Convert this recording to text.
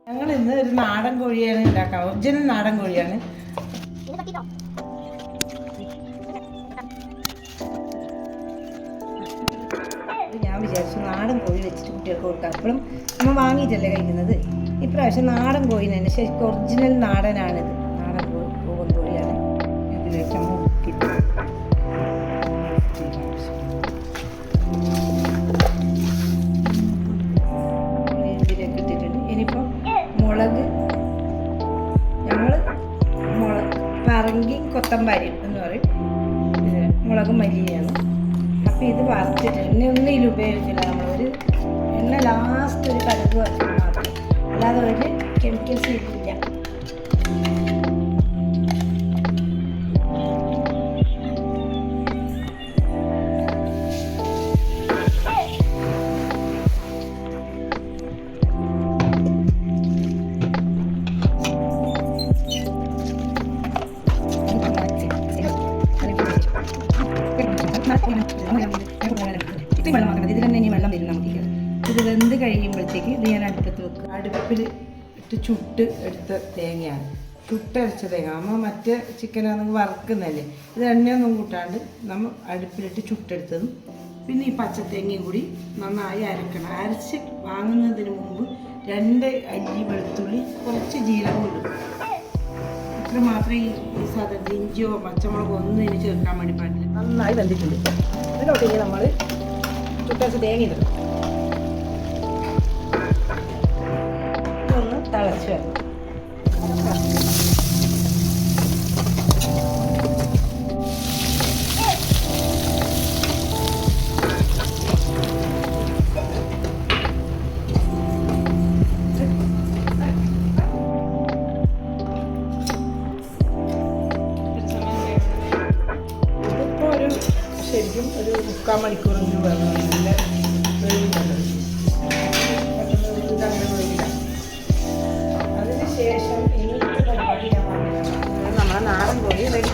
ഞങ്ങൾ ഇന്ന് ഒരു നാടൻ കോഴിയാണ് ഉണ്ടാക്കാം. ഒറിജിനൽ നാടൻ കോഴിയാണ്. ഞാൻ വിചാരിച്ചു നാടൻ കോഴി വെച്ചിട്ട് കുട്ടികൾക്ക് കൊടുക്കാം. അപ്പോഴും നമ്മൾ വാങ്ങിയിട്ടല്ലേ കഴിക്കുന്നത്. ഇപ്രാവശ്യം നാടൻ കോഴിന് തന്നെ ശരിക്കും ഒറിജിനൽ നാടനാണിത്. നാടൻ പൂവൻ കോഴിയാണ്. ഇതിലേക്ക് നമ്മൾ ഇതിലേക്ക് ഇട്ടിട്ടുണ്ട്. ഇനിയിപ്പോൾ മുളക്, ഞങ്ങൾ പറങ്കി കൊത്തമ്പാരി എന്ന് പറയും. ഇത് മുളക് മല്ലിയാണ്. അപ്പോൾ ഇത് വറുത്തിട്ട് ഒന്നും ഇതിൽ ഉപയോഗിച്ചില്ല. നമ്മളൊരു എണ്ണ ലാസ്റ്റ് ഒരു കടുക് വറുത്തത് മാത്രം, അല്ലാതെ ഒരു കെമിക്കൽസ് ഇല്ല. ഇത്രയും വെള്ളമാക്കണം. ഇതിൽ തന്നെ ഇനി വെള്ളം വരും നമുക്ക്. ഇത് വെന്ത് കഴിയുമ്പോഴത്തേക്ക് ഇത് ഞാൻ അടുപ്പത്ത് വെക്കുക. അടുപ്പിൽ ഇട്ട് ചുട്ട് എടുത്ത തേങ്ങയാണ്, ചുട്ടരച്ച തേങ്ങ. നമ്മൾ മറ്റേ ചിക്കനാണെങ്കിൽ വറുക്കുന്നതല്ലേ. ഇത് എണ്ണയൊന്നും കൂട്ടാണ്ട് നമ്മൾ അടുപ്പിലിട്ട് ചുട്ടെടുത്തതും പിന്നെ ഈ പച്ചത്തേങ്ങയും കൂടി നന്നായി അരക്കണം. അരച്ച് വാങ്ങുന്നതിന് മുമ്പ് 2 അല്ലി വെളുത്തുള്ളി, കുറച്ച് ജീരകം ഇടും. ഇത്ര മാത്രമേ ഈ സാധനം ഇഞ്ചിയോ പച്ചമുളകോ ഒന്നും ഇനി ചേർക്കാൻ വേണ്ടി പാടില്ല. നന്നായി വെന്തിട്ടുണ്ട്. ഇതിലോട്ട് ഇനി നമ്മൾ ചുട്ടരച്ച് തേങ്ങ ഇടണം. ഇതൊന്ന് തിളച്ച് വരണം. ശരിക്കും ഒരു 3/4 മണിക്കൂറെങ്കിലും വേണം. നല്ല വേവിക്കുന്നത് ഇതങ്ങനെ വേവില്ല. അതിന് ശേഷം ഇന്നത്തെ പരിപാടി ഞാൻ പറഞ്ഞത് നമ്മളെ നാടൻ കോഴി റെഡി.